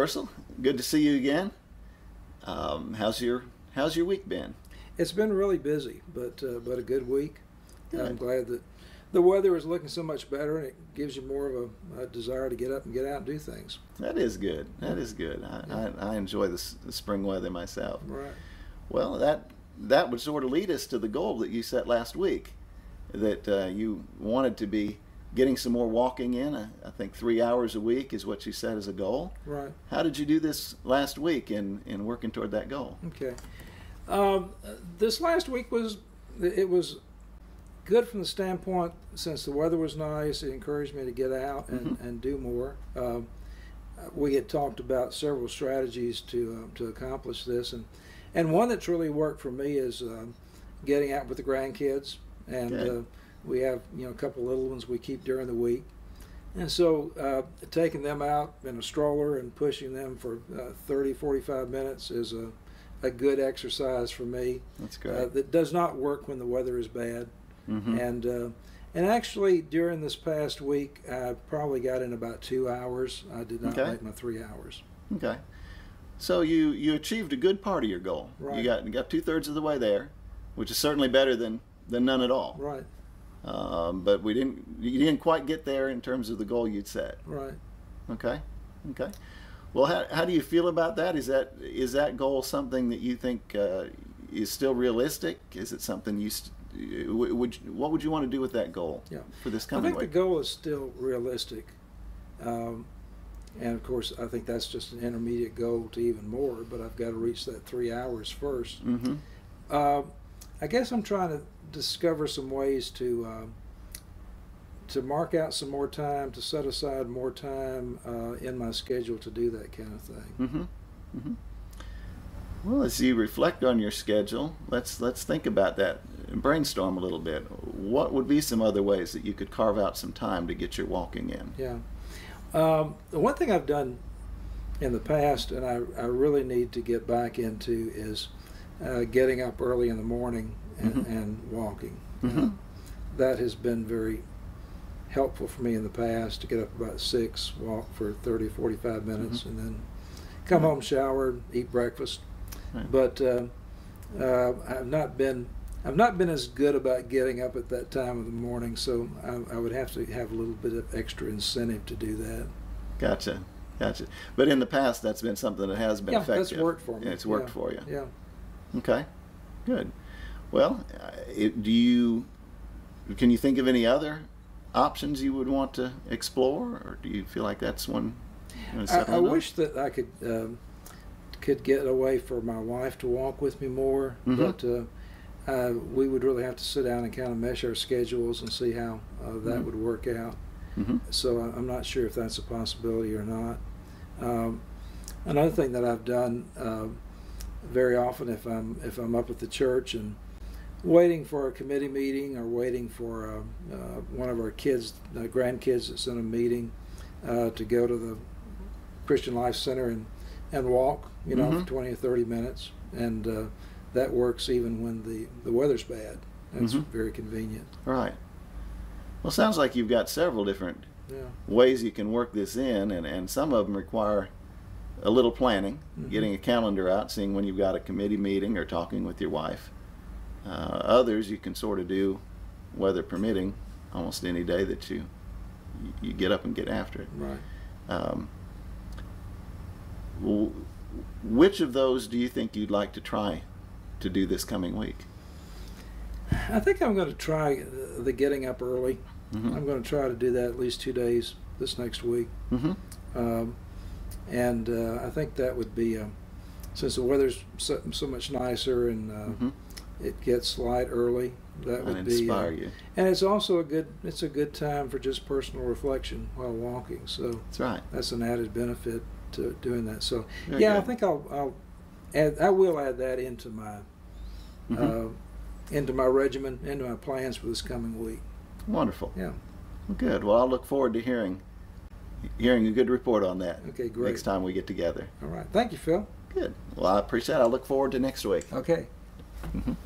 Ursel, good to see you again. How's your week been? It's been really busy, but a good week. Good. I'm glad that the weather is looking so much better, and it gives you more of a desire to get up and get out and do things. That is good. That is good. I enjoy the spring weather myself. Right. Well, that would sort of lead us to the goal that you set last week, that you wanted to be getting some more walking in. I think 3 hours a week is what you set as a goal. Right. How did you do this last week in working toward that goal? Okay. This last week was good from the standpoint, since the weather was nice, it encouraged me to get out and do more. We had talked about several strategies to accomplish this, and one that's really worked for me is getting out with the grandkids. And Okay. we have a couple little ones we keep during the week, and so taking them out in a stroller and pushing them for 30-45 minutes is a good exercise for me. That's great. That does not work when the weather is bad. Mm-hmm. And actually, during this past week, I probably got in about 2 hours. I did not Okay. make my 3 hours. Okay. So you achieved a good part of your goal. Right. You got 2/3 of the way there, which is certainly better than none at all. Right. But you didn't quite get there in terms of the goal you'd set. Right. Okay. Okay. Well, how do you feel about that? Is that goal something that you think is still realistic? Is it something what would you want to do with that goal for this I coming think week? the goal is still realistic. And of course, I think that's just an intermediate goal to even more, but I've got to reach that 3 hours first. Mm-hmm. I guess I'm trying to discover some ways to mark out some more time, to set aside more time in my schedule to do that kind of thing. Mm-hmm. Mm-hmm. Well, as you reflect on your schedule, let's think about that and brainstorm a little bit. What would be some other ways that you could carve out some time to get your walking in? Yeah. The one thing I've done in the past, and I really need to get back into, is getting up early in the morning and walking. Mm-hmm. That has been very helpful for me in the past, to get up about 6, walk for 30-45 minutes, and then come home, shower, eat breakfast. Right. But I've not been as good about getting up at that time of the morning, so I would have to have a little bit of extra incentive to do that. Gotcha. But in the past, that's been something that has been effective. That's worked for me. Yeah, it's worked for you. Yeah. Okay. Good. Well, can you think of any other options you would want to explore, or do you feel like that's one? I wish that I could get a way for my wife to walk with me more, but we would really have to sit down and kind of mesh our schedules and see how that would work out. Mm-hmm. So I'm not sure if that's a possibility or not. Another thing that I've done very often, if I'm up at the church and waiting for a committee meeting, or waiting for one of our grandkids that's in a meeting, to go to the Christian Life Center and walk, for 20 or 30 minutes, and that works even when the weather's bad. That's very convenient. Right. Well, sounds like you've got several different ways you can work this in, and some of them require a little planning, getting a calendar out, seeing when you've got a committee meeting, or talking with your wife. Others you can sort of do, weather permitting, almost any day that you get up and get after it. Right. Which of those do you think you'd like to try to do this coming week? I think I'm going to try the getting up early. I'm going to try to do that at least 2 days this next week. And I think that would be, since the weather's so much nicer and it gets light early, that would inspire you. And it's also a good time for just personal reflection while walking. So That's right. that's an added benefit to doing that. So Very yeah, good. I think I will add that into my regimen, into my plans for this coming week. Wonderful. Yeah. Well, good. Well, I'll look forward to hearing a good report on that. Okay, great. Next time we get together. All right. Thank you, Phil. Good. Well, I appreciate it. I look forward to next week. Okay. Mhm.